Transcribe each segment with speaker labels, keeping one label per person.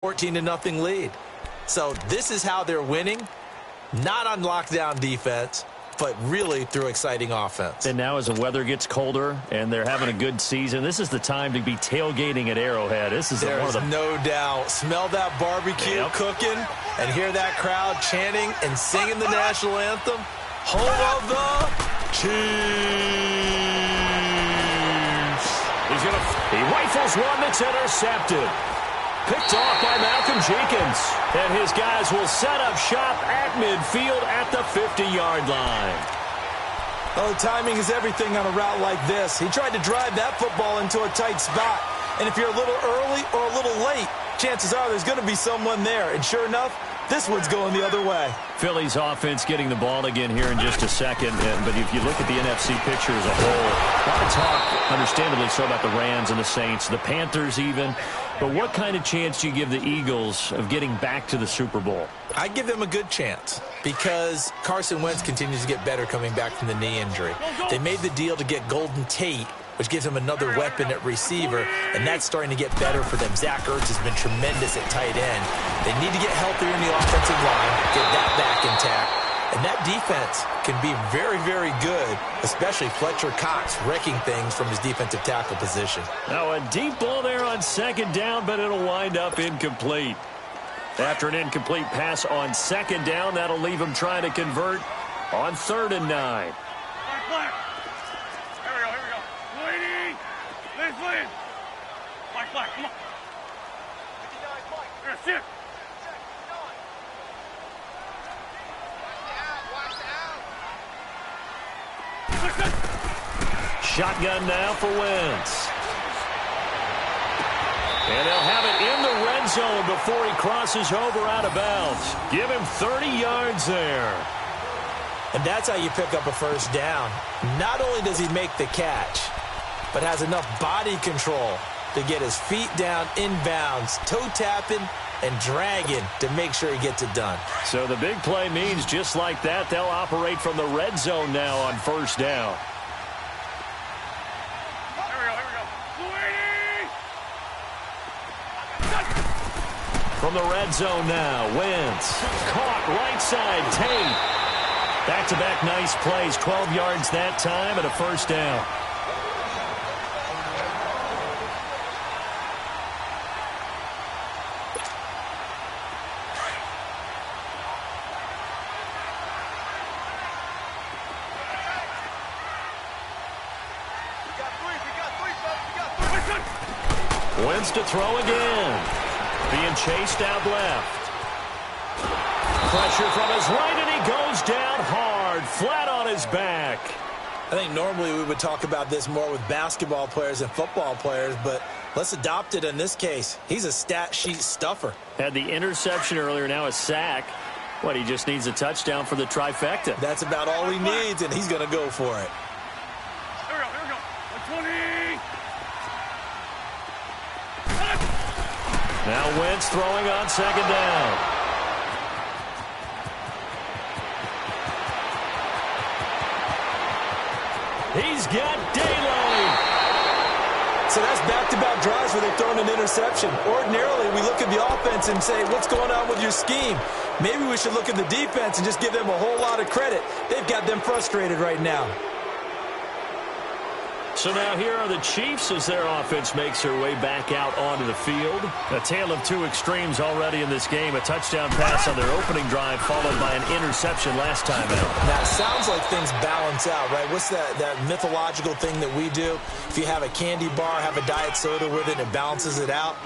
Speaker 1: 14-0 lead. So this is how they're winning, not on lockdown defense, but really through exciting offense.
Speaker 2: And now as the weather gets colder and they're having a good season, this is the time to be tailgating at Arrowhead. This is
Speaker 1: There's no doubt. Smell that barbecue cooking and hear that crowd chanting and singing the national anthem. Home of the Chiefs.
Speaker 2: He rifles one that's intercepted. Picked off by Malcolm Jenkins. And his guys will set up shop at midfield at the 50-yard line.
Speaker 1: Oh, timing is everything on a route like this. He tried to drive that football into a tight spot. And if you're a little early or a little late, chances are there's going to be someone there. And sure enough, this one's going the other way.
Speaker 2: Philly's offense getting the ball again here in just a second. But if you look at the NFC picture as a whole, a lot of talk, understandably so, about the Rams and the Saints, the Panthers even. But what kind of chance do you give the Eagles of getting back to the Super Bowl?
Speaker 1: I give them a good chance because Carson Wentz continues to get better coming back from the knee injury. They made the deal to get Golden Tate, which gives them another weapon at receiver, and that's starting to get better for them. Zach Ertz has been tremendous at tight end. They need to get healthier in the offensive line, get that back intact, and that defense can be very, very good, especially Fletcher Cox wrecking things from his defensive tackle position.
Speaker 2: Now a deep ball there on second down, but it'll wind up incomplete. After an incomplete pass on second down, that'll leave him trying to convert on 3rd and 9.
Speaker 3: Black. Here we go. Lady. Liz. Black, come on. Here, sit.
Speaker 2: Shotgun now for Wentz. And they'll have it in the red zone before he crosses over out of bounds. Give him 30 yards there.
Speaker 1: And that's how you pick up a first down. Not only does he make the catch, but has enough body control to get his feet down inbounds, toe tapping and dragging to make sure he gets it done.
Speaker 2: So the big play means just like that, they'll operate from the red zone now on first down. From the red zone now, Wentz. Caught right side, Tate. Back-to-back nice plays, 12 yards that time and a first down. Wentz to throw again. Being chased out left. Pressure from his right, and he goes down hard, flat on his back.
Speaker 1: I think normally we would talk about this more with basketball players and football players, but let's adopt it in this case. He's a stat sheet stuffer.
Speaker 2: Had the interception earlier, now a sack. What, he just needs a touchdown for the trifecta.
Speaker 1: That's about all he needs, and he's going to go for it.
Speaker 3: Here we go. 120.
Speaker 2: Now Wentz throwing on second down. He's got daylight.
Speaker 1: So that's back-to-back drives where they've thrown an interception. Ordinarily, we look at the offense and say, what's going on with your scheme? Maybe we should look at the defense and just give them a whole lot of credit. They've got them frustrated right now.
Speaker 2: So now here are the Chiefs as their offense makes their way back out onto the field. A tale of two extremes already in this game. A touchdown pass on their opening drive followed by an interception last time out.
Speaker 1: Now, it sounds like things balance out, right? What's that mythological thing that we do? If you have a candy bar, have a diet soda with it, it balances it out.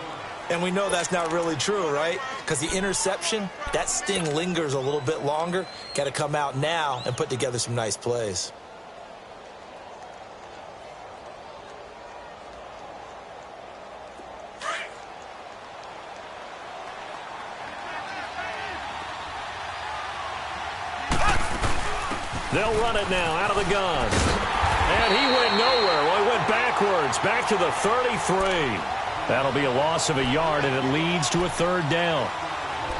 Speaker 1: And we know that's not really true, right? Because the interception, that sting lingers a little bit longer. Got to come out now and put together some nice plays.
Speaker 2: They'll run it now out of the gun. And he went nowhere. Well, he went backwards, back to the 33. That'll be a loss of a yard, and it leads to a third down.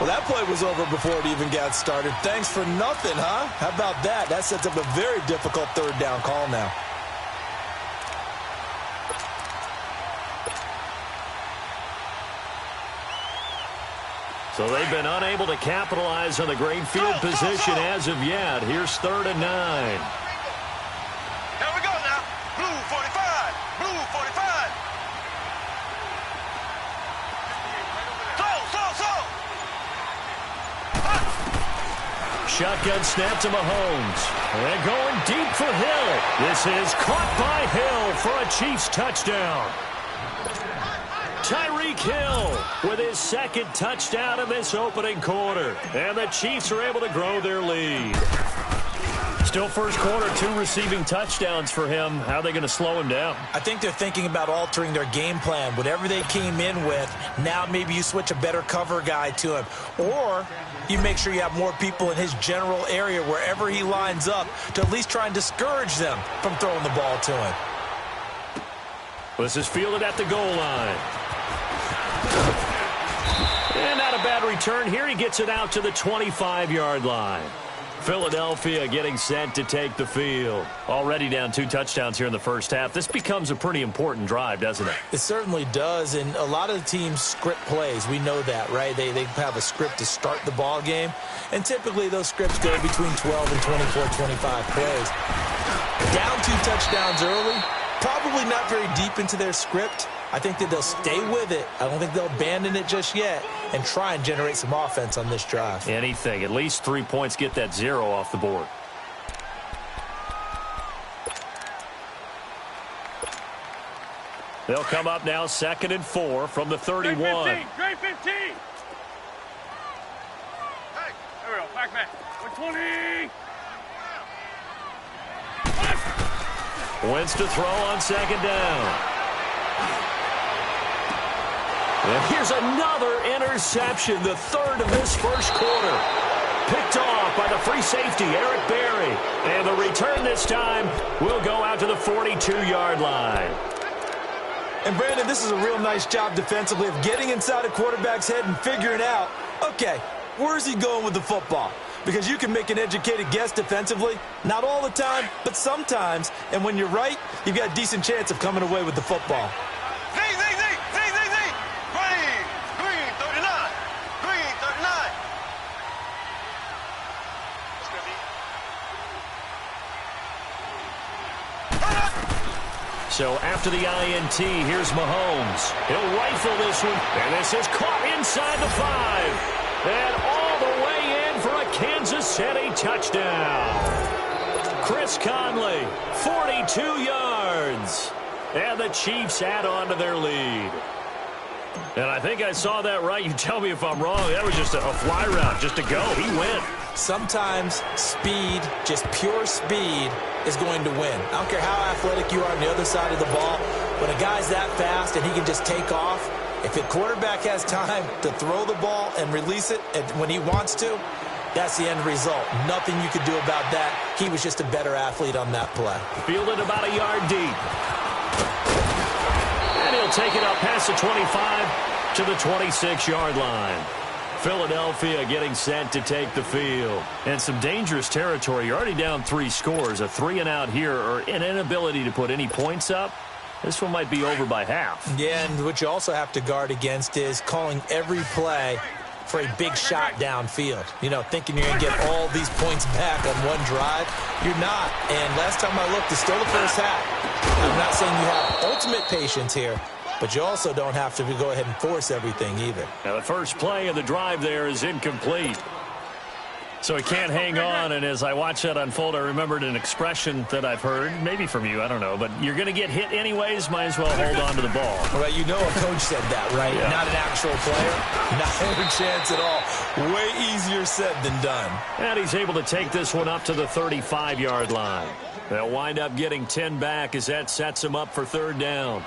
Speaker 1: Well, that play was over before it even got started. Thanks for nothing, huh? How about that? That sets up a very difficult third down call now.
Speaker 2: So they've been unable to capitalize on the great field position as of yet. Here's 3rd and 9.
Speaker 3: Here we go now. Blue 45. Blue 45. Slow.
Speaker 2: Shotgun snap to Mahomes. And going deep for Hill. This is caught by Hill for a Chiefs touchdown. Tyreek Hill with his 2nd touchdown in this opening quarter. And the Chiefs are able to grow their lead. Still first quarter, 2 receiving touchdowns for him. How are they going to slow him down?
Speaker 1: I think they're thinking about altering their game plan. Whatever they came in with, now maybe you switch a better cover guy to him. Or you make sure you have more people in his general area wherever he lines up to at least try and discourage them from throwing the ball to him.
Speaker 2: This is fielded at the goal line. And not a bad return here. He gets it out to the 25-yard line. Philadelphia getting set to take the field. Already down 2 touchdowns here in the first half. This becomes a pretty important drive, doesn't it?
Speaker 1: It certainly does, and a lot of the teams script plays. We know that, right? They have a script to start the ball game, and typically those scripts go between 12 and 24, 25 plays. Down 2 touchdowns early, probably not very deep into their script. I think that they'll stay with it. I don't think they'll abandon it just yet and try and generate some offense on this drive.
Speaker 2: Anything. At least 3 points, get that 0 off the board. They'll come up now 2nd and 4 from the 31.
Speaker 3: Great 15. Hey, there we go. Back. 20.
Speaker 2: Wentz to throw on 2nd down. And here's another interception, the 3rd of this first quarter. Picked off by the free safety, Eric Berry. And the return this time will go out to the 42-yard line.
Speaker 1: And, Brandon, this is a real nice job defensively of getting inside a quarterback's head and figuring out, okay, where's he going with the football? Because you can make an educated guess defensively. Not all the time, but sometimes. And when you're right, you've got a decent chance of coming away with the football.
Speaker 2: So after the INT, here's Mahomes. He'll rifle this one, and this is caught inside the 5. And all the way in for a Kansas City touchdown. Chris Conley, 42 yards. And the Chiefs add on to their lead. And I think I saw that right. You tell me if I'm wrong. That was just a fly route, just to go. He went.
Speaker 1: Sometimes speed, just pure speed, is going to win. I don't care how athletic you are on the other side of the ball. When a guy's that fast and he can just take off, if a quarterback has time to throw the ball and release it when he wants to, that's the end result. Nothing you could do about that. He was just a better athlete on that play.
Speaker 2: Fielded about a yard deep. And he'll take it up past the 25 to the 26-yard line. Philadelphia getting set to take the field. And some dangerous territory. You're already down 3 scores. A 3-and-out here, or an inability to put any points up. This one might be over by half.
Speaker 1: Yeah, and what you also have to guard against is calling every play for a big shot downfield. You know, thinking you're going to get all these points back on one drive. You're not. And last time I looked, it's still the first half. I'm not saying you have ultimate patience here, but you also don't have to go ahead and force everything either.
Speaker 2: Now the first play of the drive there is incomplete. So he can't hang on, and as I watch that unfold, I remembered an expression that I've heard, maybe from you, I don't know, but you're going to get hit anyways, might as well hold on to the ball.
Speaker 1: Well, you know a coach said that, right?
Speaker 2: Yeah.
Speaker 1: Not an actual player. Not a chance at all. Way easier said than done.
Speaker 2: And he's able to take this one up to the 35-yard line. They'll wind up getting 10 back as that sets him up for 3rd down.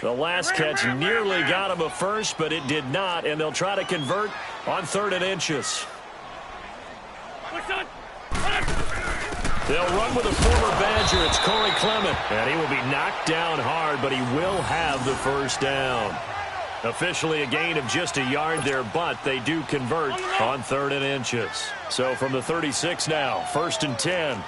Speaker 2: The last catch nearly got him a first, but it did not, and they'll try to convert on 3rd and inches. They'll run with a former Badger. It's Corey Clement, and he will be knocked down hard, but he will have the first down. Officially a gain of just a yard there, but they do convert on 3rd and inches. So from the 36 now, 1st and 10.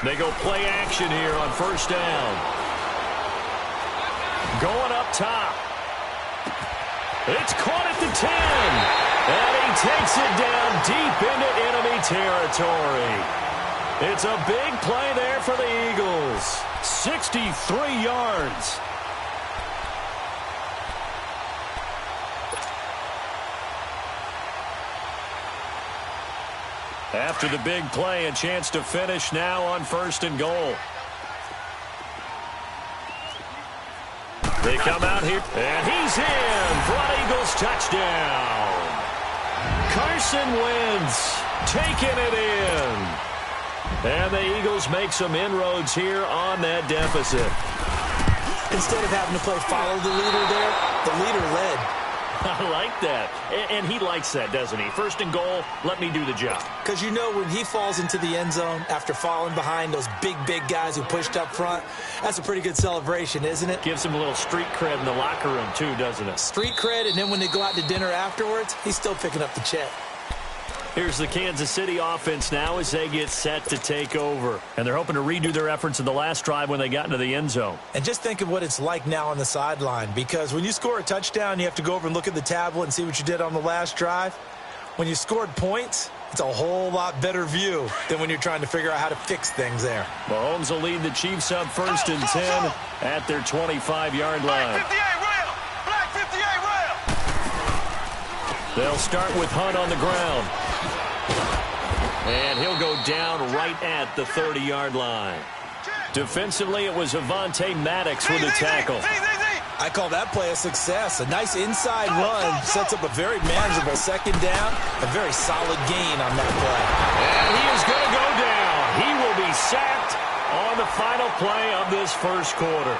Speaker 2: They go play action here on first down. Going up top. It's caught at the 10. And he takes it down deep into enemy territory. It's a big play there for the Eagles. 63 yards. After the big play, a chance to finish now on first and goal. They come out here, and he's in for an Eagles touchdown. Carson Wentz taking it in. And the Eagles make some inroads here on that deficit.
Speaker 1: Instead of having to play follow the leader there, the leader led.
Speaker 2: I like that. And he likes that, doesn't he? First and goal, let me do the job.
Speaker 1: Because you know when he falls into the end zone after falling behind those big guys who pushed up front, that's a pretty good celebration, isn't it?
Speaker 2: Gives him a little street cred in the locker room, too, doesn't it?
Speaker 1: Street cred, and then when they go out to dinner afterwards, he's still picking up the check.
Speaker 2: Here's the Kansas City offense now as they get set to take over. And they're hoping to redo their efforts in the last drive when they got into the end zone.
Speaker 1: And just think of what it's like now on the sideline, because when you score a touchdown, you have to go over and look at the tablet and see what you did on the last drive. When you scored points, it's a whole lot better view than when you're trying to figure out how to fix things there.
Speaker 2: Mahomes will lead the Chiefs up first and 10 at their 25-yard line.
Speaker 3: Black 58 rail.
Speaker 2: They'll start with Hunt on the ground. And he'll go down right at the 30-yard line. Defensively, it was Avonte Maddox with the tackle.
Speaker 1: I call that play a success. A nice inside run sets up a very manageable second down. A very solid gain on that play.
Speaker 2: And he is going to go down. He will be sacked on the final play of this first quarter.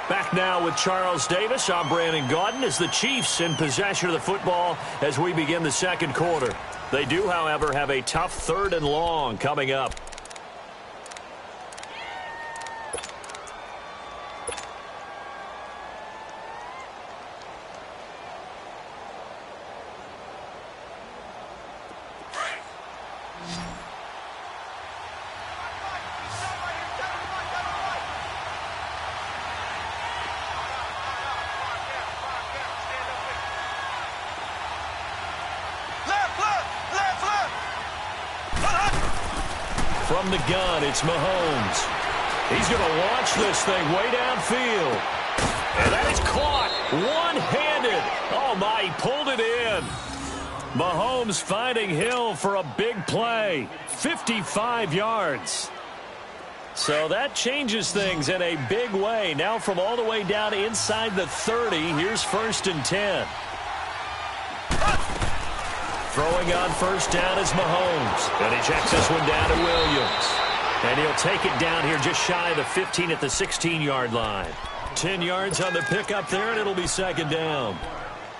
Speaker 2: Back now with Charles Davis. I'm Brandon Gaudin as the Chiefs in possession of the football as we begin the second quarter. They do, however, have a tough third and long coming up. From the gun, it's Mahomes. He's going to launch this thing way downfield. And that is caught one-handed. Oh, my, he pulled it in. Mahomes finding Hill for a big play. 55 yards. So that changes things in a big way. Now from all the way down inside the 30, here's first and 10. Throwing on first down is Mahomes. And he checks this one down to Williams. And he'll take it down here just shy of the 15 at the 16-yard line. 10 yards on the pickup there, and it'll be second down.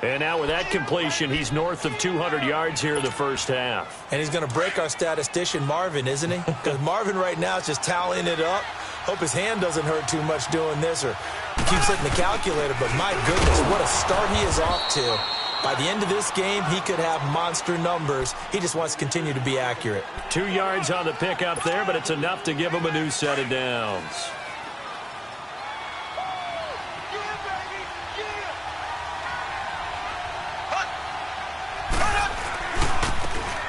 Speaker 2: And now with that completion, he's north of 200 yards here in the first half.
Speaker 1: And he's going to break our statistician Marvin, isn't he? Because Marvin right now is just tallying it up. Hope his hand doesn't hurt too much doing this, or he keeps hitting the calculator. But my goodness, what a start he is off to. By the end of this game, he could have monster numbers. He just wants to continue to be accurate.
Speaker 2: 2 yards on the pickup there, but it's enough to give him a new set of downs.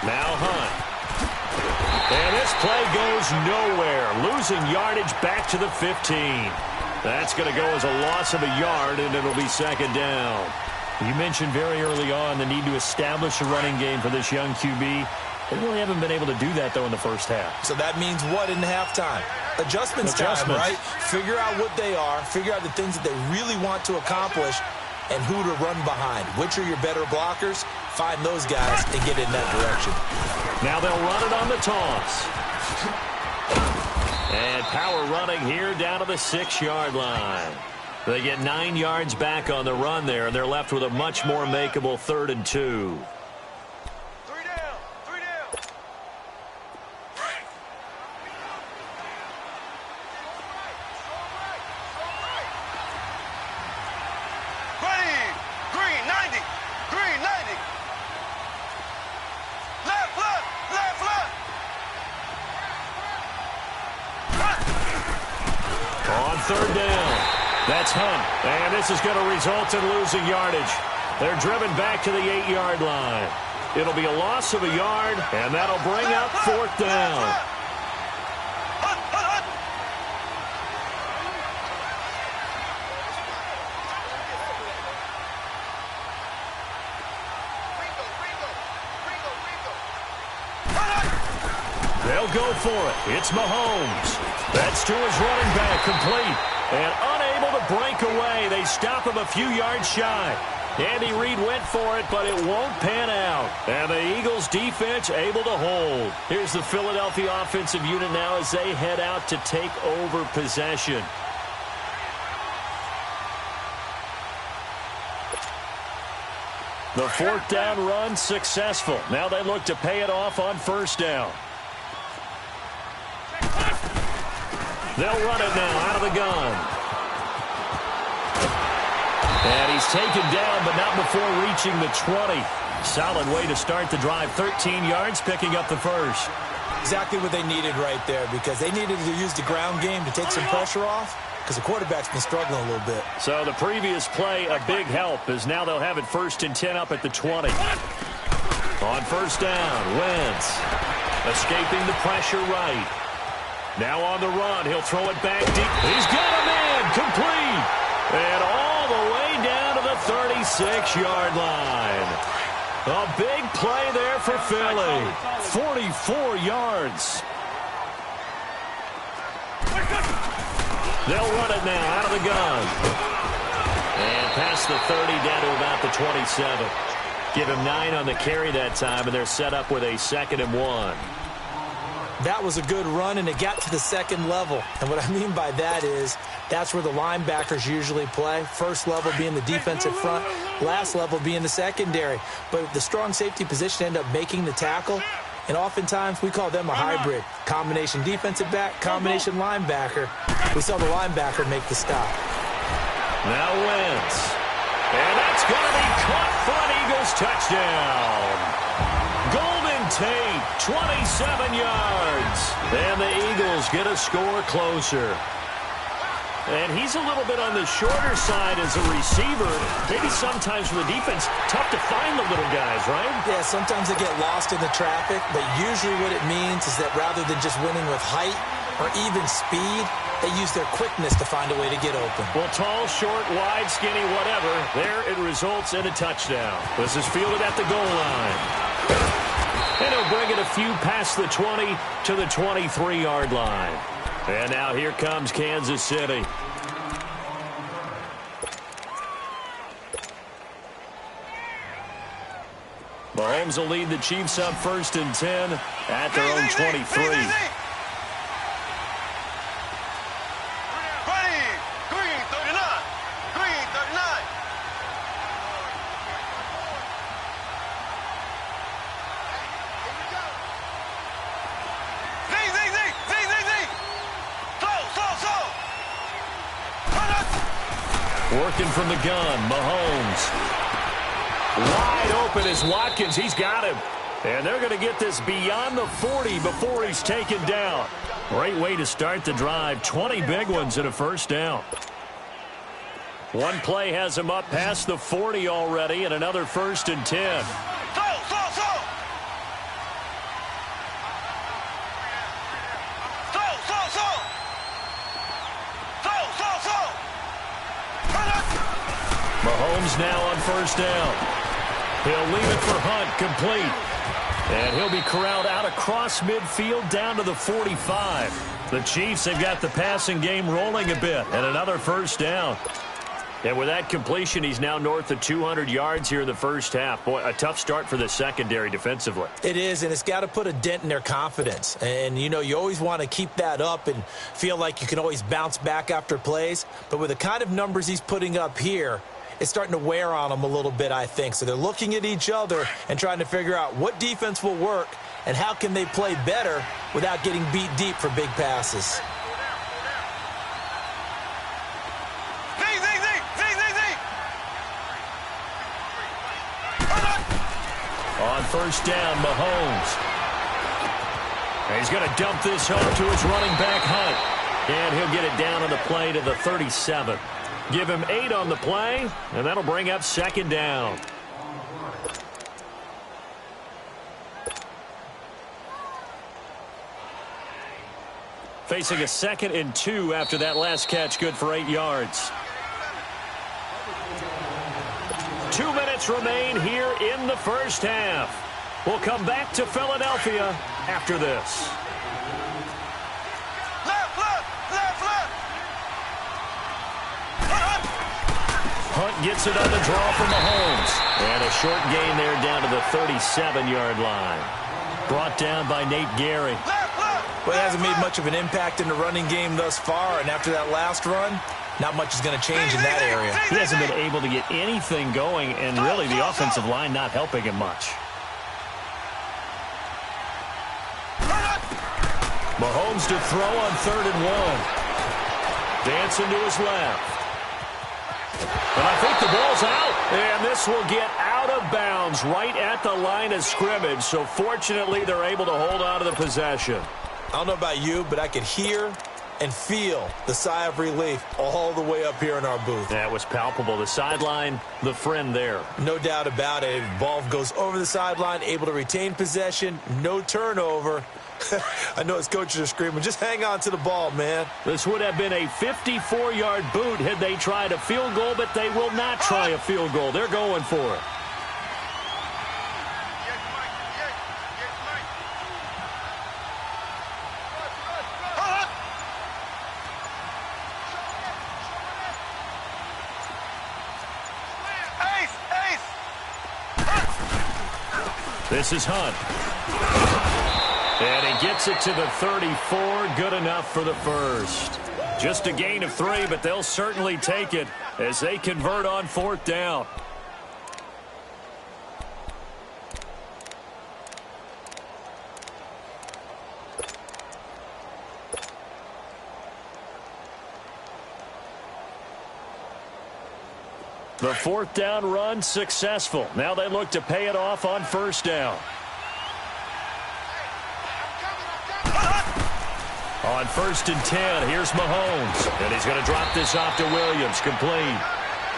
Speaker 2: Now Hunt. And this play goes nowhere. Losing yardage back to the 15. That's going to go as a loss of a yard, and it'll be second down. You mentioned very early on the need to establish a running game for this young QB. They really haven't been able to do that, though, in the first half.
Speaker 1: So that means what in halftime? Adjustments time, right? Figure out what they are. Figure out the things that they really want to accomplish and who to run behind. Which are your better blockers? Find those guys and get in that direction.
Speaker 2: Now they'll run it on the toss. And power running here down to the 6-yard line. They get 9 yards back on the run there, and they're left with a much more makeable 3rd and 2.
Speaker 3: Three down. Ready. Green 90. Left.
Speaker 2: third down. That's Hunt, and this is going to result in losing yardage. They're driven back to the 8-yard line. It'll be a loss of a yard, and that'll bring up fourth down. They'll go for it. It's Mahomes. That's to his running back, complete. And unable to break away. They stop him a few yards shy. Andy Reid went for it, but it won't pan out. And the Eagles defense able to hold. Here's the Philadelphia offensive unit now as they head out to take over possession. The fourth down run successful. Now they look to pay it off on first down. They'll run it now out of the gun. And he's taken down, but not before reaching the 20. Solid way to start the drive. 13 yards, picking up the first.
Speaker 1: Exactly what they needed right there, because they needed to use the ground game to take some pressure off, because the quarterback's been struggling a little bit.
Speaker 2: So the previous play, a big help, as now they'll have it 1st and 10 up at the 20. On first down, Wentz escaping the pressure right. Now on the run, he'll throw it back deep. He's got a man, complete. And all the way down to the 36-yard line. A big play there for Philly. 44 yards. They'll run it now out of the gun. And past the 30 down to about the 27. Give him 9 on the carry that time, and they're set up with a 2nd and 1.
Speaker 1: That was a good run, and it got to the second level. And what I mean by that is that's where the linebackers usually play. First level being the defensive front, last level being the secondary. But the strong safety position ended up making the tackle, and oftentimes we call them a hybrid. Combination defensive back, combination linebacker. We saw the linebacker make the stop.
Speaker 2: Now Wentz. And that's going to be caught for an Eagles touchdown. Golden Tate, 27 yards. And the Eagles get a score closer. And he's a little bit on the shorter side as a receiver. Maybe sometimes for the defense, tough to find the little guys, right?
Speaker 1: Yeah, sometimes they get lost in the traffic, but usually what it means is that rather than just winning with height or even speed, they use their quickness to find a way to get open.
Speaker 2: Well, tall, short, wide, skinny, whatever, there it results in a touchdown. This is fielded at the goal line. And he'll bring it a few past the 20 to the 23-yard line. And now here comes Kansas City. Mahomes will lead the Chiefs up 1st and 10 at their own 23. Working from the gun, Mahomes. Wide open is Watkins. He's got him. And they're going to get this beyond the 40 before he's taken down. Great way to start the drive. 20 big ones and a first down. One play has him up past the 40 already, and another 1st and 10. Mahomes now on first down. He'll leave it for Hunt, complete. And he'll be corralled out across midfield down to the 45. The Chiefs have got the passing game rolling a bit, and another first down. And with that completion, he's now north of 200 yards here in the first half. Boy, a tough start for the secondary defensively.
Speaker 1: It is, and it's got to put a dent in their confidence. And, you know, you always want to keep that up and feel like you can always bounce back after plays. But with the kind of numbers he's putting up here, it's starting to wear on them a little bit, I think. So they're looking at each other and trying to figure out what defense will work and how can they play better without getting beat deep for big passes.
Speaker 2: On first down, Mahomes. And he's going to dump this home to his running back, Hunt. And he'll get it down on the play to the 37. Give him 8 on the play, and that'll bring up second down. Facing a 2nd and 2 after that last catch, good for 8 yards. 2 minutes remain here in the first half. We'll come back to Philadelphia after this. Hunt gets it on the draw from Mahomes. And a short gain there down to the 37-yard line. Brought down by Nate Gary.
Speaker 1: Well, he hasn't made much of an impact in the running game thus far, and after that last run, not much is going to change in that area.
Speaker 2: He hasn't been able to get anything going, and really the offensive line not helping him much. Mahomes to throw on 3rd and 1. Dancing to his left. And I think the ball's out. And this will get out of bounds right at the line of scrimmage. So fortunately, they're able to hold on to the possession.
Speaker 1: I don't know about you, but I could hear and feel the sigh of relief all the way up here in our booth.
Speaker 2: That was palpable. The sideline, the friend there.
Speaker 1: No doubt about it. Ball goes over the sideline, able to retain possession, no turnover. I know his coaches are screaming, just hang on to the ball, man.
Speaker 2: This would have been a 54-yard boot had they tried a field goal, but they will not try a field goal. They're going for it. This is Hunt. And he gets it to the 34. Good enough for the first. Just a gain of 3, but they'll certainly take it as they convert on 4th down. The 4th down run successful. Now they look to pay it off on 1st down. On 1st and 10, here's Mahomes. And he's going to drop this off to Williams, complete.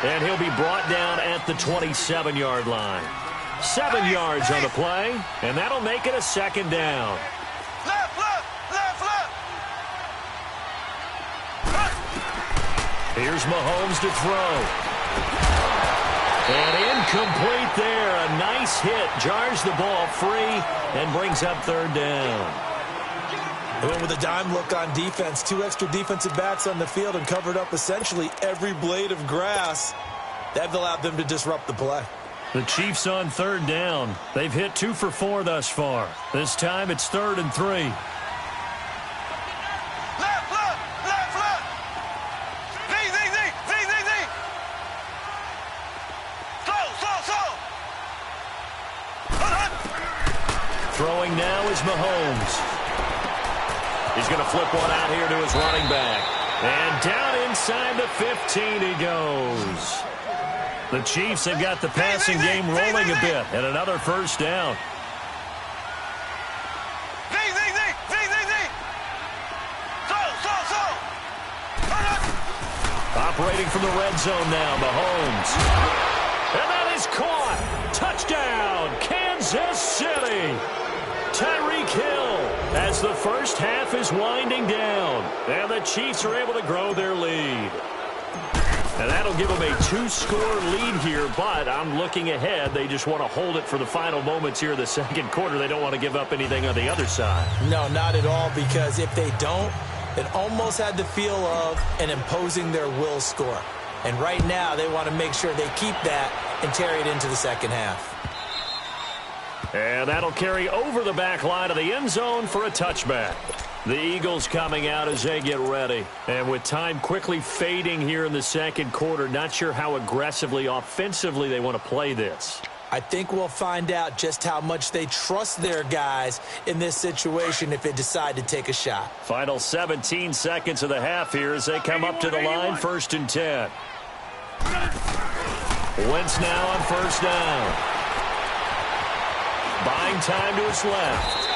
Speaker 2: And he'll be brought down at the 27-yard line. 7 yards on the play, and that'll make it a 2nd down. Here's Mahomes to throw. And incomplete there. A nice hit. Jars the ball free and brings up 3rd down.
Speaker 1: They went with a dime look on defense. 2 extra defensive backs on the field and covered up essentially every blade of grass. That allowed them to disrupt the play.
Speaker 2: The Chiefs on 3rd down. They've hit 2 for 4 thus far. This time it's 3rd and 3. Throwing now is Mahomes. He's going to flip one out here to his running back. And down inside the 15 he goes. The Chiefs have got the passing game rolling a bit. And another 1st down. Operating from the red zone now, Mahomes. And that is caught. Touchdown, Kansas City. Tyreek Hill as the first half is winding down. And the Chiefs are able to grow their lead. And that'll give them a 2-score lead here, but I'm looking ahead. They just want to hold it for the final moments here in the 2nd quarter. They don't want to give up anything on the other side.
Speaker 1: No, not at all, because if they don't, it almost had the feel of an imposing their will score. And right now, they want to make sure they keep that and carry it into the 2nd half.
Speaker 2: And that'll carry over the back line of the end zone for a touchback. The Eagles coming out as they get ready. And with time quickly fading here in the 2nd quarter, not sure how aggressively, offensively they want to play this.
Speaker 1: I think we'll find out just how much they trust their guys in this situation if they decide to take a shot.
Speaker 2: Final 17 seconds of the half here as they come up to the line, 1st and 10. Wentz now on 1st down. Buying time to his left.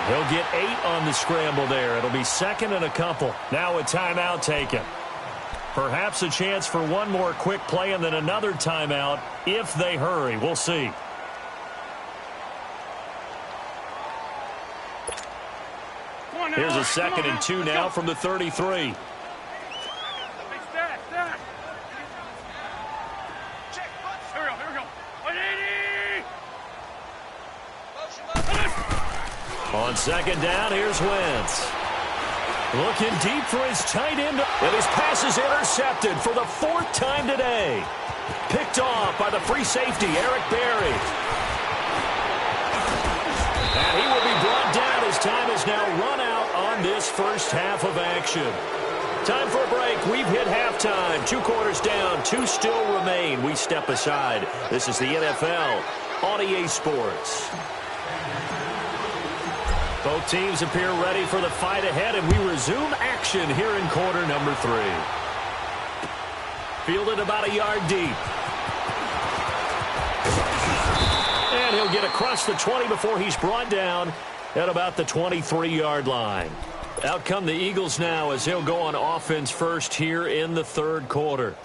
Speaker 2: He'll get 8 on the scramble there. It'll be second and a couple. Now a timeout taken. Perhaps a chance for one more quick play and then another timeout if they hurry. We'll see. Here's a second and 2 now from the 33. On second down, here's Wentz. Looking deep for his tight end. And his pass is intercepted for the 4th time today. Picked off by the free safety, Eric Berry. And he will be brought down as time is now run out on this first half of action. Time for a break. We've hit halftime. 2 quarters down, 2 still remain. We step aside. This is the NFL on EA Sports. Both teams appear ready for the fight ahead, and we resume action here in quarter number 3. Fielded about a yard deep. And he'll get across the 20 before he's brought down at about the 23-yard line. Out come the Eagles now as he'll go on offense first here in the 3rd quarter.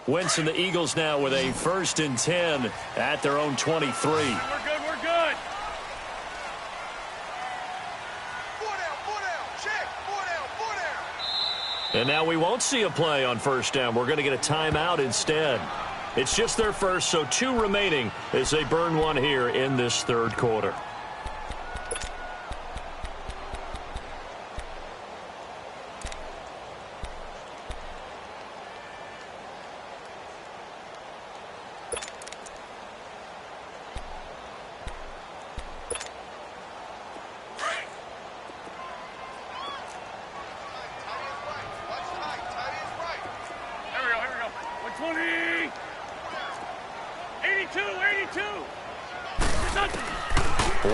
Speaker 2: Wentz and the Eagles now with a 1st and 10 at their own 23.
Speaker 3: We're good, we're good. 4 down, check, 4 down.
Speaker 2: And now we won't see a play on 1st down. We're going to get a timeout instead. It's just their first, so 2 remaining as they burn one here in this 3rd quarter.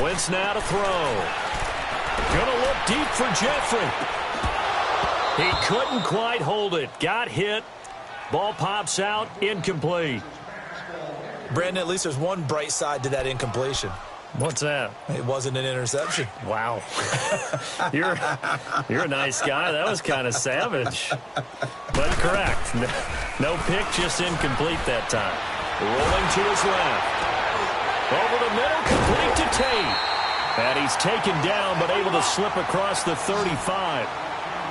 Speaker 2: Wentz now to throw. Gonna look deep for Jeffrey. He couldn't quite hold it. Got hit. Ball pops out. Incomplete.
Speaker 1: Brandon, at least there's one bright side to that incompletion.
Speaker 2: What's that?
Speaker 1: It wasn't an interception.
Speaker 2: Wow. You're a nice guy. That was kind of savage. But correct. No pick, just incomplete that time. Rolling to his left. Over the middle, complete to Tate. And he's taken down, but able to slip across the 35.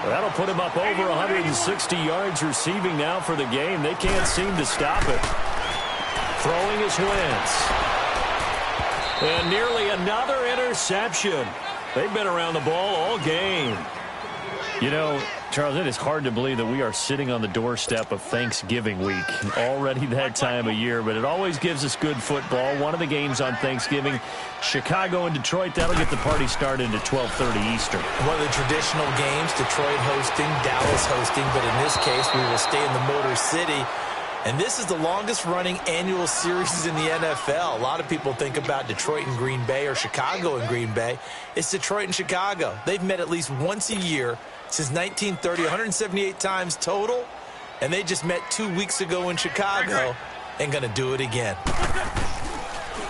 Speaker 2: That'll put him up over 160 yards receiving now for the game. They can't seem to stop it. Throwing is Wentz. And nearly another interception. They've been around the ball all game. You know, Charles, it is hard to believe that we are sitting on the doorstep of Thanksgiving week. Already that time of year, but it always gives us good football. One of the games on Thanksgiving, Chicago and Detroit, that'll get the party started at 12:30 Eastern.
Speaker 1: One of the traditional games, Detroit hosting, Dallas hosting, but in this case, we will stay in the Motor City. And this is the longest-running annual series in the NFL. A lot of people think about Detroit and Green Bay or Chicago and Green Bay. It's Detroit and Chicago. They've met at least once a year since 1930, 178 times total, and they just met 2 weeks ago in Chicago and going to do it again.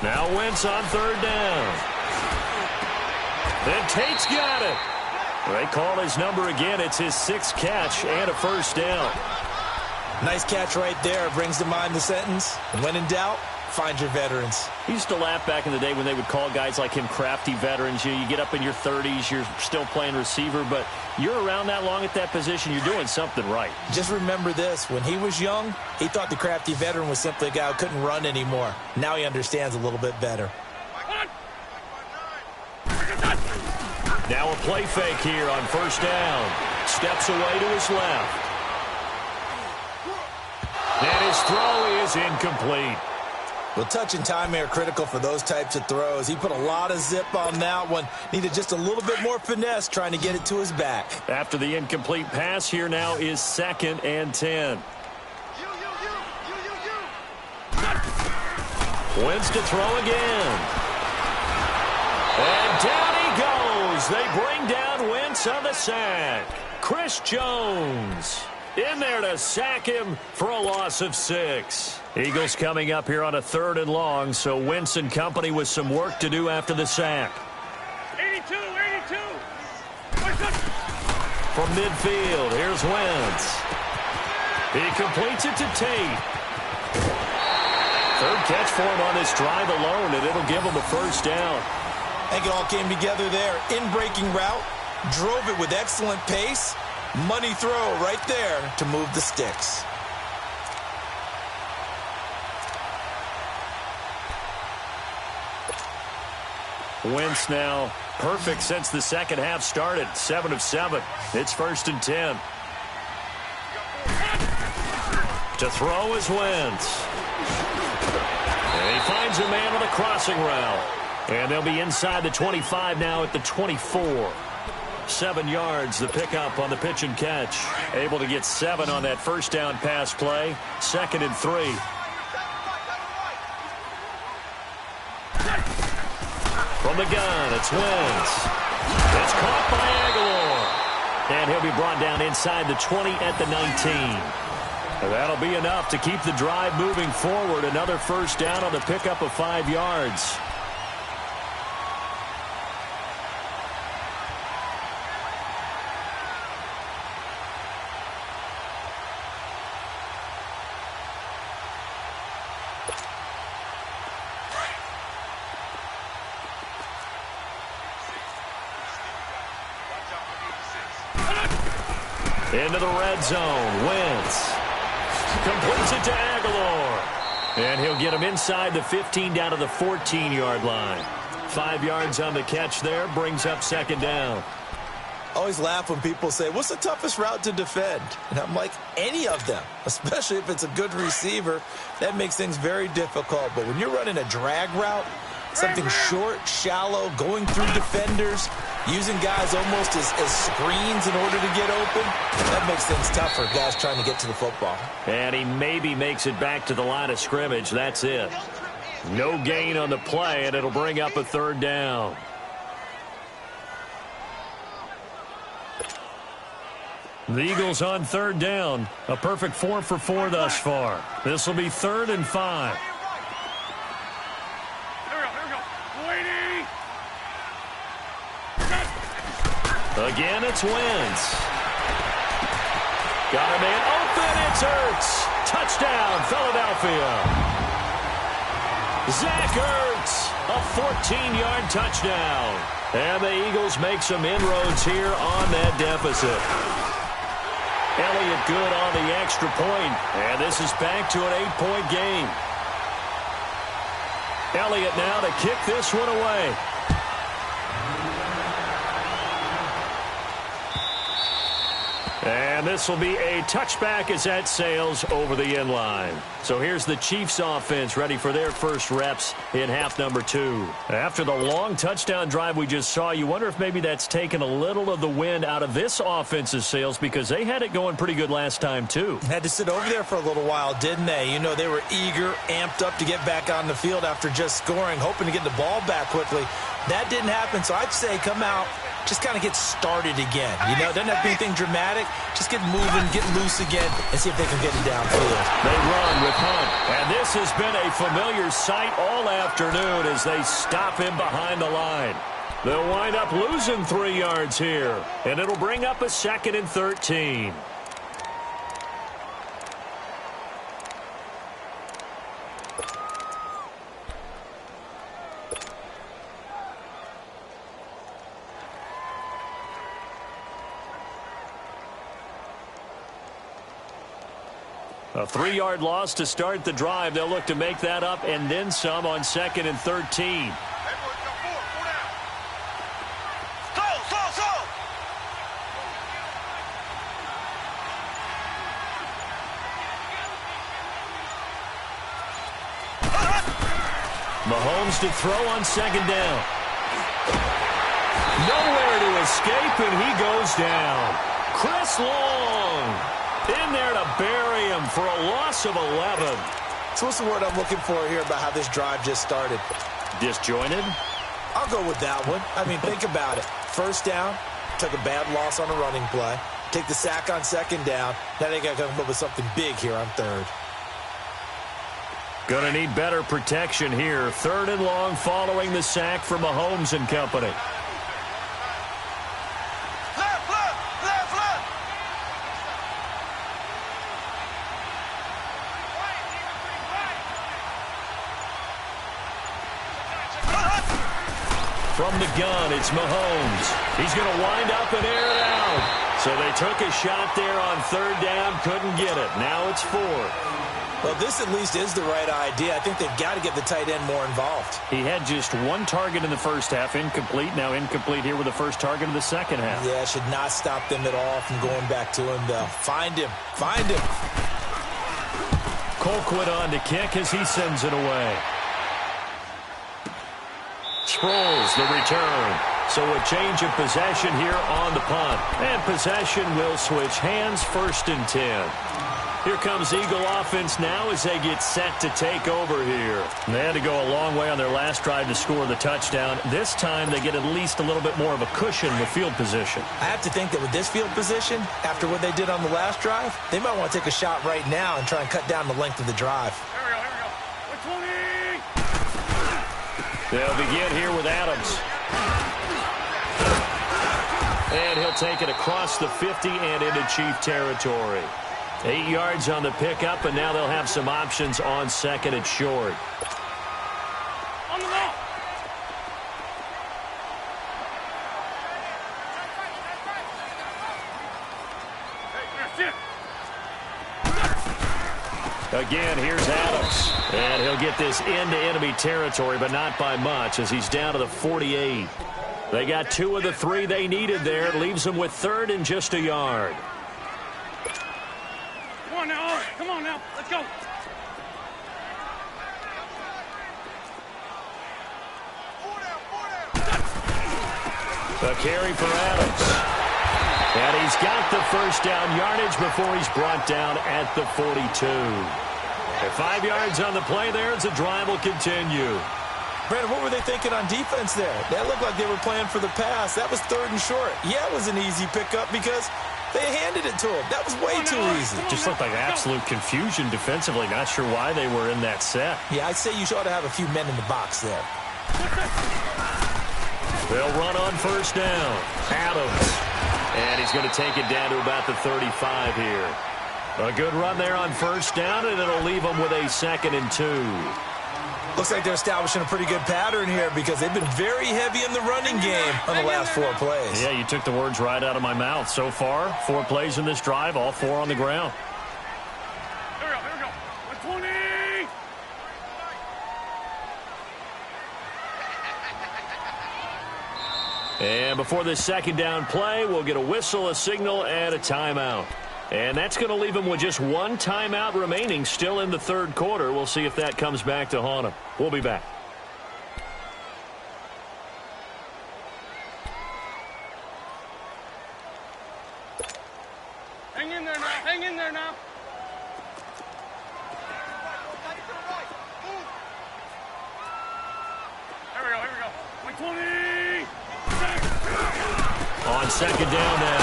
Speaker 2: Now Wentz on 3rd down. Then Tate's got it. They call his number again. It's his 6th catch and a 1st down.
Speaker 1: Nice catch right there. Brings to mind the sentence, when in doubt, find your veterans.
Speaker 2: He used to laugh back in the day when they would call guys like him crafty veterans. You get up in your 30s, you're still playing receiver, but you're around that long at that position, you're doing something right.
Speaker 1: Just remember this. When he was young, he thought the crafty veteran was simply a guy who couldn't run anymore. Now he understands a little bit better.
Speaker 2: Now a play fake here on 1st down. Steps away to his left. And his throw is incomplete.
Speaker 1: Well, touch and timing are critical for those types of throws. He put a lot of zip on that one. Needed just a little bit more finesse trying to get it to his back.
Speaker 2: After the incomplete pass, here now is 2nd and 10. Wentz to throw again. And down he goes. They bring down Wentz on the sack. Chris Jones. In there to sack him for a loss of 6. Eagles coming up here on a 3rd and long, so Wentz and company with some work to do after the sack.
Speaker 3: 82.
Speaker 2: From midfield, here's Wentz. He completes it to Tate. 3rd catch for him on this drive alone, and it'll give him a 1st down.
Speaker 1: I think it all came together there. In-breaking route, drove it with excellent pace. Money throw right there to move the sticks.
Speaker 2: Wentz now perfect since the second half started. 7 of 7. It's 1st and 10. To throw is Wentz. And he finds a man on a crossing route. And they'll be inside the 25 now at the 24. 7 yards, the pickup on the pitch and catch. Able to get 7 on that 1st down pass play. 2nd and 3. From the gun, it's Wentz. It's caught by Aguilar. And he'll be brought down inside the 20 at the 19. And that'll be enough to keep the drive moving forward. Another 1st down on the pickup of 5 yards. Into the red zone. Wentz completes it to Aguilar. And he'll get him inside the 15 down to the 14-yard line. 5 yards on the catch there. Brings up 2nd down.
Speaker 1: I always laugh when people say, what's the toughest route to defend? And I'm like, any of them, especially if it's a good receiver. That makes things very difficult. But when you're running a drag route, something short, shallow, going through defenders, using guys almost as screens in order to get open, that makes things tough for guys trying to get to the football.
Speaker 2: And he maybe makes it back to the line of scrimmage. That's it. No gain on the play, and it'll bring up a 3rd down. The Eagles on 3rd down. A perfect 4 for 4 thus far. This will be 3rd and 5. Again, it's Wentz. Got a man open. It's Ertz. Touchdown, Philadelphia. Zach Ertz, a 14-yard touchdown. And the Eagles make some inroads here on that deficit. Elliott good on the extra point. And this is back to an 8-point game. Elliott now to kick this one away. And this will be a touchback as that sails over the end line. So here's the Chiefs offense ready for their first reps in half number 2. After the long touchdown drive we just saw, you wonder if maybe that's taken a little of the wind out of this offense's sails, because they had it going pretty good last time too.
Speaker 1: Had to sit over there for a little while, didn't they? You know, they were eager, amped up to get back on the field after just scoring, hoping to get the ball back quickly. That didn't happen, so I'd say come out, just kind of get started again. You know, doesn't have to be anything dramatic. Just get moving, get loose again, and see if they can get it downfield.
Speaker 2: They run with Hunt. And this has been a familiar sight all afternoon as they stop him behind the line. They'll wind up losing 3 yards here. And it'll bring up a 2nd and 13. A 3-yard loss to start the drive. They'll look to make that up and then some on 2nd and 13. Mahomes to throw on 2nd down. Nowhere to escape, and he goes down. Chris Long in there to bury him for a loss of 11.
Speaker 1: So what's the word I'm looking for here about how this drive just started?
Speaker 2: Disjointed?
Speaker 1: I'll go with that one. I mean, think about it. 1st down, took a bad loss on a running play. take the sack on second down. Now they got to come up with something big here on third.
Speaker 2: Going to need better protection here. Third and long following the sack from Mahomes and company. From the gun, it's Mahomes. He's going to wind up and air it out. So they took a shot there on third down, couldn't get it. Now it's fourth.
Speaker 1: Well, this at least is the right idea. I think they've got to get the tight end more involved.
Speaker 2: He had just one target in the first half, incomplete. Now incomplete here with the first target of the second half.
Speaker 1: Yeah, should not stop them at all from going back to him, though. Find him. Find him.
Speaker 2: Colquitt on to kick as he sends it away. Sproles, the return. So a change of possession here on the punt. And possession will switch hands, 1st and 10. Here comes Eagle offense now as they get set to take over here. And they had to go a long way on their last drive to score the touchdown. This time they get at least a little bit more of a cushion with field position.
Speaker 1: I have to think that with this field position, after what they did on the last drive, they might want to take a shot right now and try and cut down the length of the drive.
Speaker 3: Here we go. 20.
Speaker 2: They'll begin here with Adams. And he'll take it across the 50 and into Chief territory. 8 yards on the pickup, and now they'll have some options on second and short.
Speaker 3: On the ball.
Speaker 2: Again, here's Adams. And he'll get this into enemy territory, but not by much as he's down to the 48. They got 2 of the 3 they needed there. It leaves them with third and just a yard.
Speaker 3: Come on now, let's go.
Speaker 2: A carry for Adams. And he's got the first down yardage before he's brought down at the 42. And 5 yards on the play there as the drive will continue.
Speaker 1: Brandon, what were they thinking on defense there? That looked like they were playing for the pass. That was 3rd and short. Yeah, it was an easy pickup because they handed it to him. That was way too easy.
Speaker 2: Just looked like absolute confusion defensively. Not sure why they were in that set.
Speaker 1: Yeah, I'd say you ought to have a few men in the box there.
Speaker 2: They'll run on first down. Adams. And he's going to take it down to about the 35 here. A good run there on first down, and it'll leave them with a 2nd and 2.
Speaker 1: Looks like they're establishing a pretty good pattern here because they've been very heavy in the running game on the last 4 plays.
Speaker 2: Yeah, you took the words right out of my mouth. So far, 4 plays in this drive, all 4 on the ground.
Speaker 3: Here we go. 120.
Speaker 2: And before this second down play, we'll get a whistle, a signal, and a timeout. And that's going to leave them with just 1 timeout remaining still in the 3rd quarter. We'll see if that comes back to haunt them. We'll be back.
Speaker 3: Hang in there now. Hang in there now. Here we go. 120.
Speaker 2: On second down now,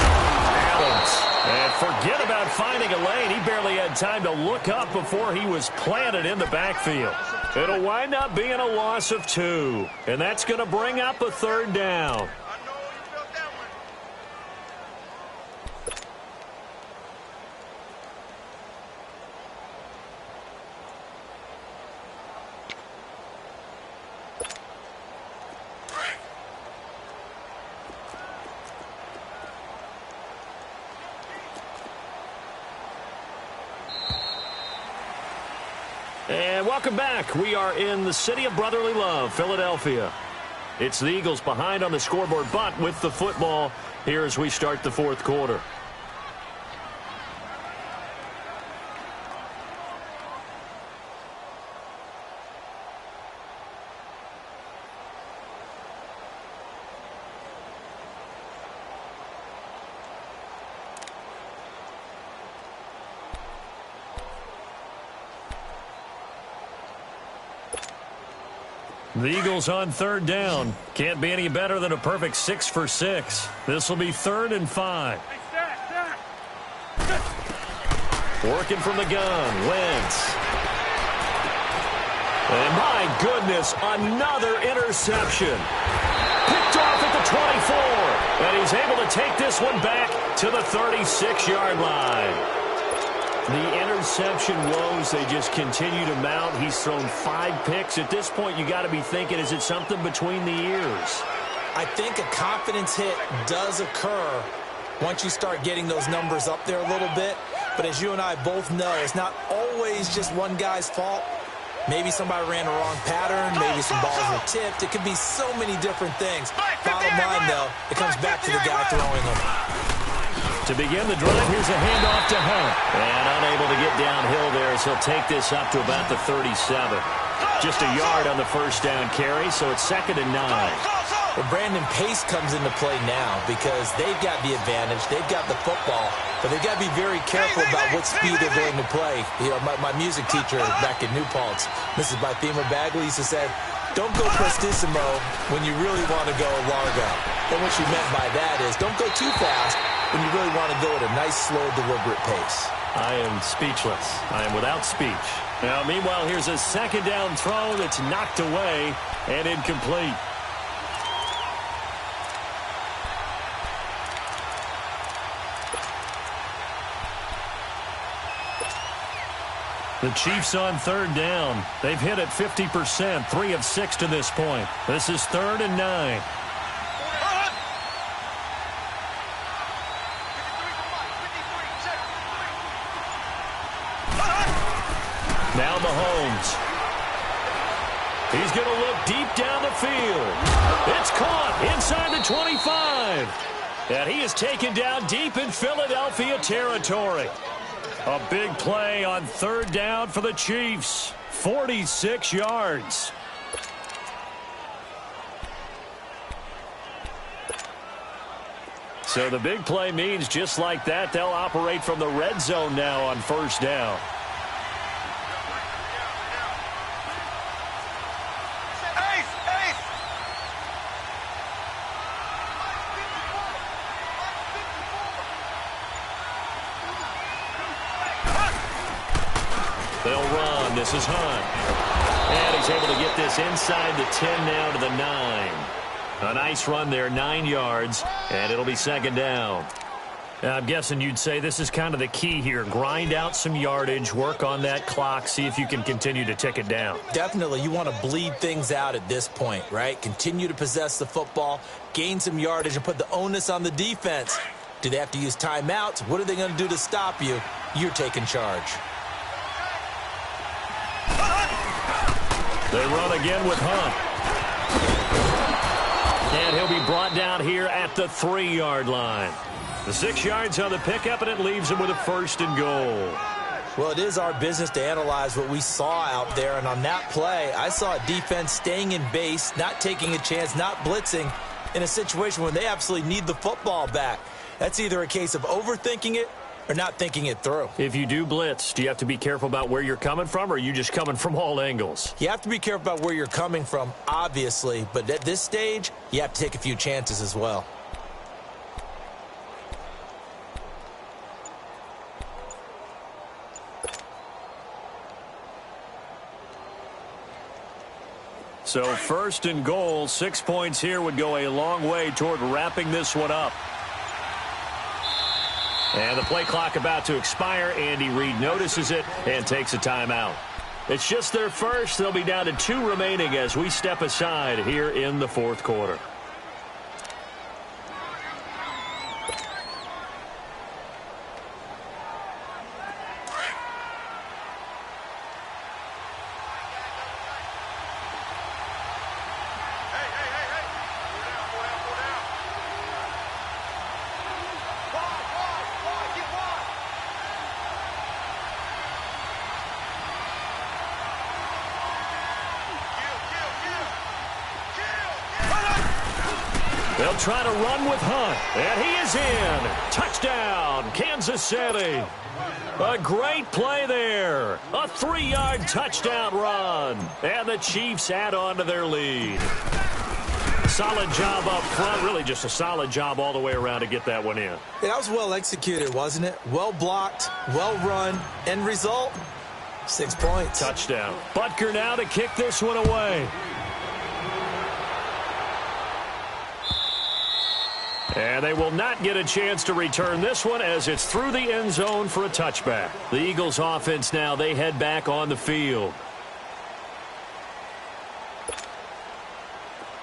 Speaker 2: Adams. And forget about finding a lane. He barely had time to look up before he was planted in the backfield. It'll wind up being a loss of 2. And that's going to bring up a 3rd down. And welcome back. We are in the city of brotherly love, Philadelphia. It's the Eagles behind on the scoreboard, but with the football here as we start the 4th quarter. The Eagles on 3rd down. Can't be any better than a perfect 6 for 6. This will be 3rd and 5.
Speaker 3: Hey, stack.
Speaker 2: Working from the gun, Wentz. And my goodness, another interception. Picked off at the 24. And he's able to take this one back to the 36-yard line. The interception woes, they just continue to mount. He's thrown 5 picks. At this point, you got to be thinking, is it something between the ears?
Speaker 1: I think a confidence hit does occur once you start getting those numbers up there a little bit. But as you and I both know, it's not always just one guy's fault. Maybe somebody ran the wrong pattern. Maybe some balls were tipped. It could be so many different things. Bottom line, though, it comes back to the guy throwing them.
Speaker 2: To begin the drive, here's a handoff to Hunt. And unable to get downhill there as he'll take this up to about the 37. Just a yard on the first down carry, so it's 2nd and 9.
Speaker 1: Well, Brandon, pace comes into play now because they've got the advantage. They've got the football, but they've got to be very careful about what speed they're going to play. You know, my music teacher back in New Paltz, Mrs. Bythema Bagley, used to say, don't go prestissimo when you really want to go largo. And what she meant by that is don't go too fast when you really want to go at a nice, slow, deliberate pace.
Speaker 2: I am speechless. I am without speech. Now, meanwhile, here's a 2nd down throw that's knocked away and incomplete. The Chiefs on 3rd down. They've hit it 50%, 3 of 6 to this point. This is 3rd and 9. Now Mahomes. He's going to look deep down the field. It's caught inside the 25. And he is taken down deep in Philadelphia territory. A big play on 3rd down for the Chiefs. 46 yards. So the big play means just like that, they'll operate from the red zone now on 1st down. They'll run. This is Hunt. And he's able to get this inside the 10 now to the 9. A nice run there, 9 yards, and it'll be 2nd down. I'm guessing you'd say this is kind of the key here. Grind out some yardage, work on that clock, see if you can continue to tick it down.
Speaker 1: Definitely. You want to bleed things out at this point, right? Continue to possess the football, gain some yardage, and put the onus on the defense. Do they have to use timeouts? What are they going to do to stop you? You're taking charge.
Speaker 2: They run again with Hunt. And he'll be brought down here at the 3-yard line. The 6 yards on the pickup, and it leaves him with a 1st and goal.
Speaker 1: Well, it is our business to analyze what we saw out there. And on that play, I saw a defense staying in base, not taking a chance, not blitzing in a situation where they absolutely need the football back. That's either a case of overthinking it or not thinking it through.
Speaker 2: If you do blitz, do you have to be careful about where you're coming from, or are you just coming from all angles?
Speaker 1: You have to be careful about where you're coming from, obviously. But at this stage, you have to take a few chances as well.
Speaker 2: So 1st and goal, 6 points here would go a long way toward wrapping this one up. And the play clock about to expire. Andy Reid notices it and takes a timeout. It's just their first. They'll be down to 2 remaining as we step aside here in the 4th quarter. They'll try to run with Hunt, and he is in. Touchdown, Kansas City. A great play there. A 3-yard touchdown run, and the Chiefs add on to their lead. Solid job up front. Really just a solid job all the way around to get that one in.
Speaker 1: Yeah, that was well executed, wasn't it? Well blocked, well run. End result, 6 points.
Speaker 2: Touchdown. Butker now to kick this one away. And they will not get a chance to return this one as it's through the end zone for a touchback. The Eagles offense now, they head back on the field.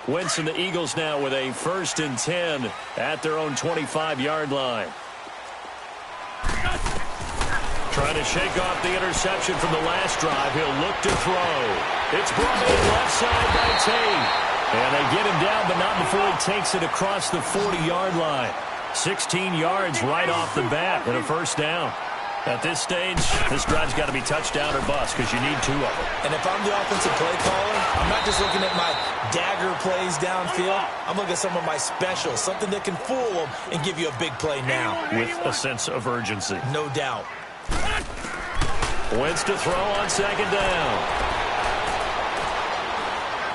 Speaker 2: Wentz and the Eagles now with a 1st and 10 at their own 25-yard line. Trying to shake off the interception from the last drive. He'll look to throw. It's brought in left side by Tate. And they get him down, but not before he takes it across the 40-yard line. 16 yards right off the bat and a 1st down. At this stage, this drive's got to be touchdown or bust because you need 2 of them.
Speaker 1: And if I'm the offensive play caller, I'm not just looking at my dagger plays downfield. I'm looking at some of my specials, something that can fool them and give you a big play now.
Speaker 2: With a sense of urgency.
Speaker 1: No doubt.
Speaker 2: Wentz to throw on 2nd down.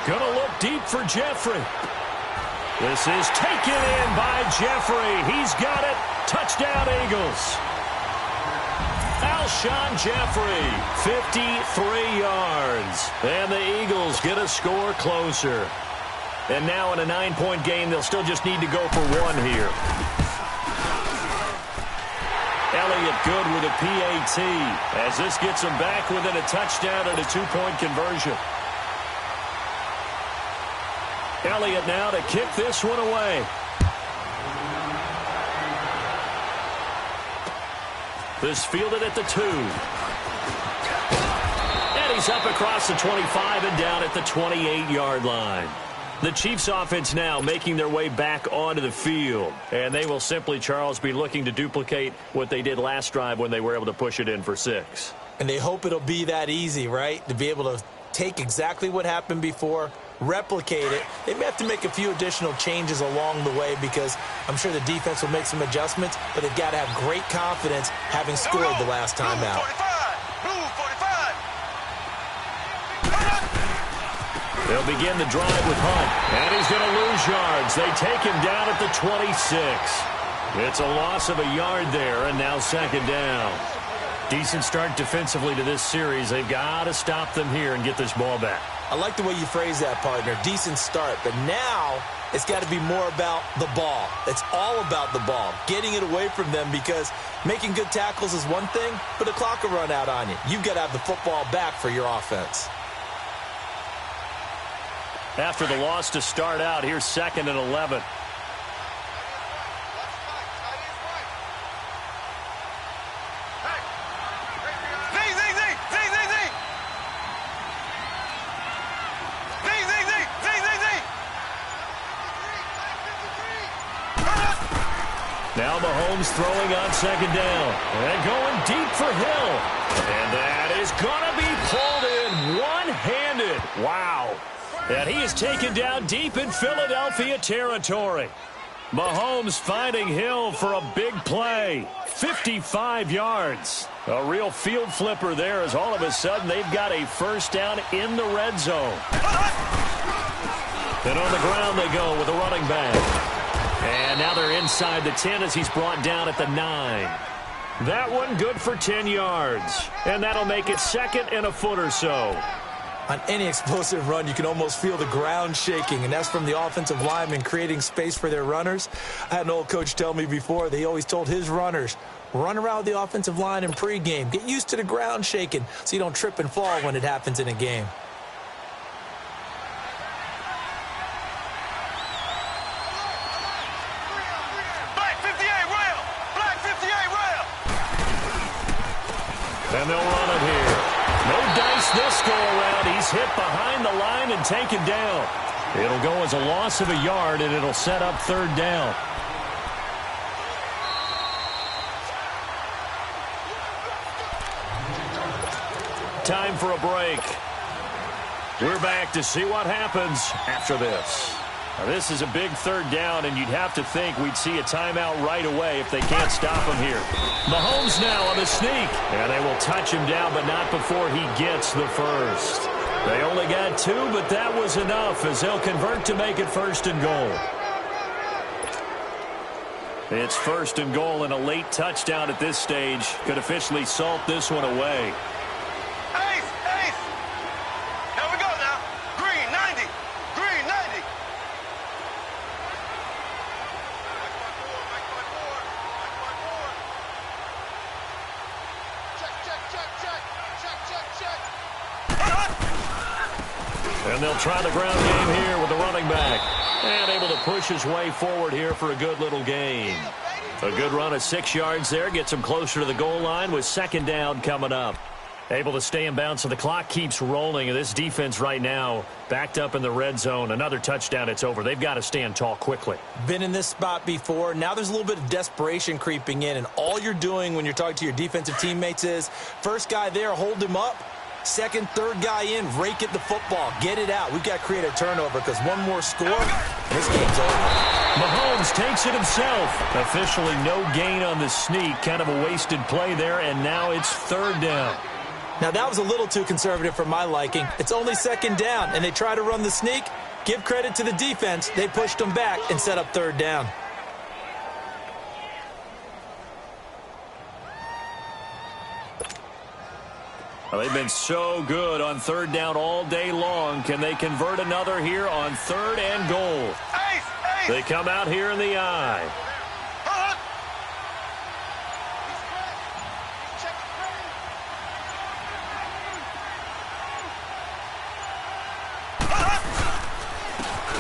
Speaker 2: Gonna look deep for Jeffrey. This is taken in by Jeffrey. He's got it. Touchdown, Eagles. Alshon Jeffrey, 53 yards. And the Eagles get a score closer. And now in a 9-point game, they'll still just need to go for 1 here. Elliott good with a PAT as this gets them back within a touchdown and a 2-point conversion. Elliott now to kick this one away. This fielded at the 2. And he's up across the 25 and down at the 28-yard line. The Chiefs offense now making their way back onto the field. And they will simply, Charles, be looking to duplicate what they did last drive when they were able to push it in for 6.
Speaker 1: And they hope it'll be that easy, right? To be able to take exactly what happened before, replicate it. They may have to make a few additional changes along the way because I'm sure the defense will make some adjustments, but they've got to have great confidence having scored the last time out.
Speaker 2: They'll begin the drive with Hunt, and he's going to lose yards. They take him down at the 26. It's a loss of a yard there, and now 2nd down. Decent start defensively to this series. They've got to stop them here and get this ball back.
Speaker 1: I like the way you phrase that, partner. Decent start, but now it's got to be more about the ball. It's all about the ball, getting it away from them because making good tackles is one thing, but the clock will run out on you. You've got to have the football back for your offense.
Speaker 2: After the loss to start out, here's 2nd and 11. Now Mahomes throwing on 2nd down. And going deep for Hill. And that is going to be pulled in one-handed. Wow. And he is taken down deep in Philadelphia territory. Mahomes finding Hill for a big play. 55 yards. A real field flipper there as all of a sudden they've got a 1st down in the red zone. And on the ground they go with a running back. And now they're inside the 10 as he's brought down at the 9. That one good for 10 yards. And that'll make it 2nd and a foot or so.
Speaker 1: On any explosive run, you can almost feel the ground shaking, and that's from the offensive linemen creating space for their runners. I had an old coach tell me before, they always told his runners, run around the offensive line in pregame. Get used to the ground shaking so you don't trip and fall when it happens in a game.
Speaker 2: And they'll run it here. No dice this go around. He's hit behind the line and taken down. It'll go as a loss of a yard, and it'll set up 3rd down. Time for a break. We're back to see what happens after this. Now, this is a big 3rd down, and you'd have to think we'd see a timeout right away if they can't stop him here. Mahomes now on the sneak, and they will touch him down, but not before he gets the 1st. They only got 2, but that was enough as they'll convert to make it 1st and goal. It's 1st and goal, and a late touchdown at this stage could officially salt this one away.
Speaker 3: Ace, ace. Here we go now. Green 90. Green 90.
Speaker 2: And they'll try the ground game here with the running back. And able to push his way forward here for a good little gain. A good run of 6 yards there. Gets him closer to the goal line with 2nd down coming up. Able to stay in bounds, so the clock keeps rolling. And this defense right now backed up in the red zone. Another touchdown, it's over. They've got to stand tall quickly.
Speaker 1: Been in this spot before. Now there's a little bit of desperation creeping in. And all you're doing when you're talking to your defensive teammates is, first guy there, hold him up. 2nd, 3rd guy in, rake at the football. Get it out. We've got to create a turnover because one more score, this game's over.
Speaker 2: Mahomes takes it himself. Officially no gain on the sneak. Kind of a wasted play there, and now it's 3rd down.
Speaker 1: Now, that was a little too conservative for my liking. It's only 2nd down, and they try to run the sneak. Give credit to the defense. They pushed them back and set up 3rd down.
Speaker 2: Well, they've been so good on 3rd down all day long. Can they convert another here on 3rd and goal?
Speaker 3: Ace, ace.
Speaker 2: They come out here in the eye.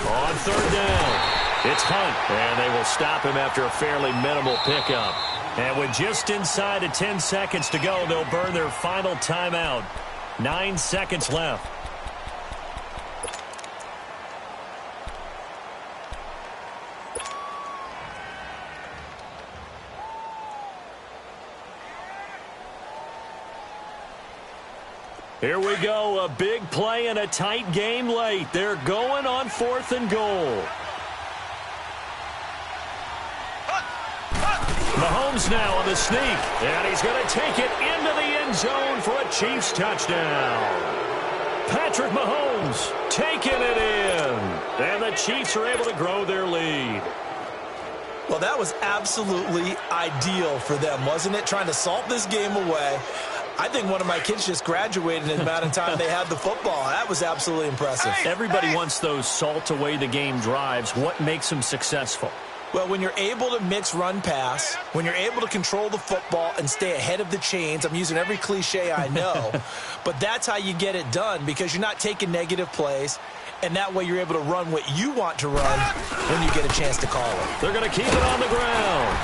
Speaker 2: On 3rd down, it's Hunt, and they will stop him after a fairly minimal pickup. And with just inside of 10 seconds to go, they'll burn their final timeout. 9 seconds left. Here we go, a big play and a tight game late. They're going on 4th and goal. Mahomes now on the sneak, and he's going to take it into the end zone for a Chiefs touchdown. Patrick Mahomes taking it in, and the Chiefs are able to grow their lead.
Speaker 1: Well, that was absolutely ideal for them, wasn't it? Trying to salt this game away. I think one of my kids just graduated in the amount of time they had the football. That was absolutely impressive.
Speaker 2: Everybody wants those salt away the game drives. What makes them successful?
Speaker 1: Well, when you're able to mix run-pass, when you're able to control the football and stay ahead of the chains, I'm using every cliche I know, but that's how you get it done because you're not taking negative plays, and that way you're able to run what you want to run when you get a chance to call it.
Speaker 2: They're going to keep it on the ground.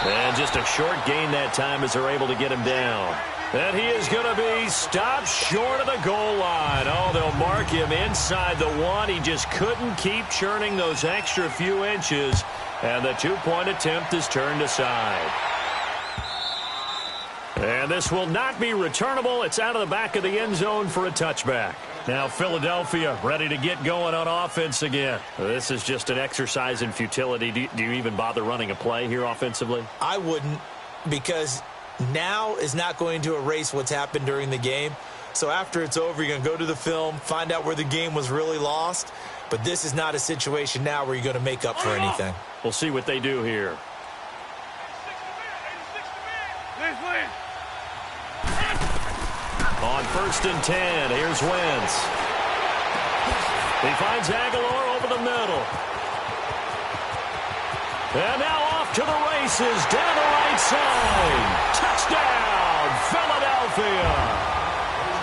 Speaker 2: And just a short gain that time as they're able to get him down. And he is going to be stopped short of the goal line. Oh, they'll mark him inside the 1. He just couldn't keep churning those extra few inches. And the 2-point attempt is turned aside. And this will not be returnable. It's out of the back of the end zone for a touchback. Now Philadelphia ready to get going on offense again. This is just an exercise in futility. Do you even bother running a play here offensively?
Speaker 1: I wouldn't, because now is not going to erase what's happened during the game. So after it's over, you're going to go to the film, find out where the game was really lost. But this is not a situation now where you're going to make up for anything.
Speaker 2: We'll see what they do here. On 1st and 10, here's Wentz. He finds Aguilar over the middle. And now off to the races, down the right side. Touchdown, Philadelphia.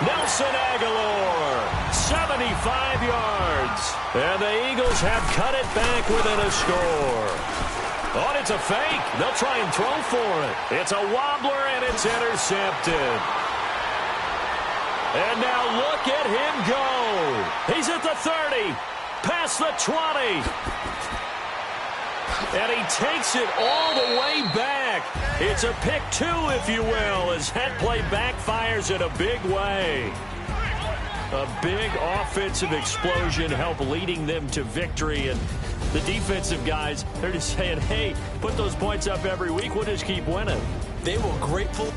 Speaker 2: Nelson Aguilar, 75 yards. And the Eagles have cut it back within a score. Oh, and it's a fake. They'll try and throw for it. It's a wobbler, and it's intercepted. And now look at him go. He's at the 30, past the 20. And he takes it all the way back. It's a pick 2, if you will, as that play backfires in a big way. A big offensive explosion helped leading them to victory. And the defensive guys, they're just saying, hey, put those points up every week. We'll just keep winning.
Speaker 1: They were grateful.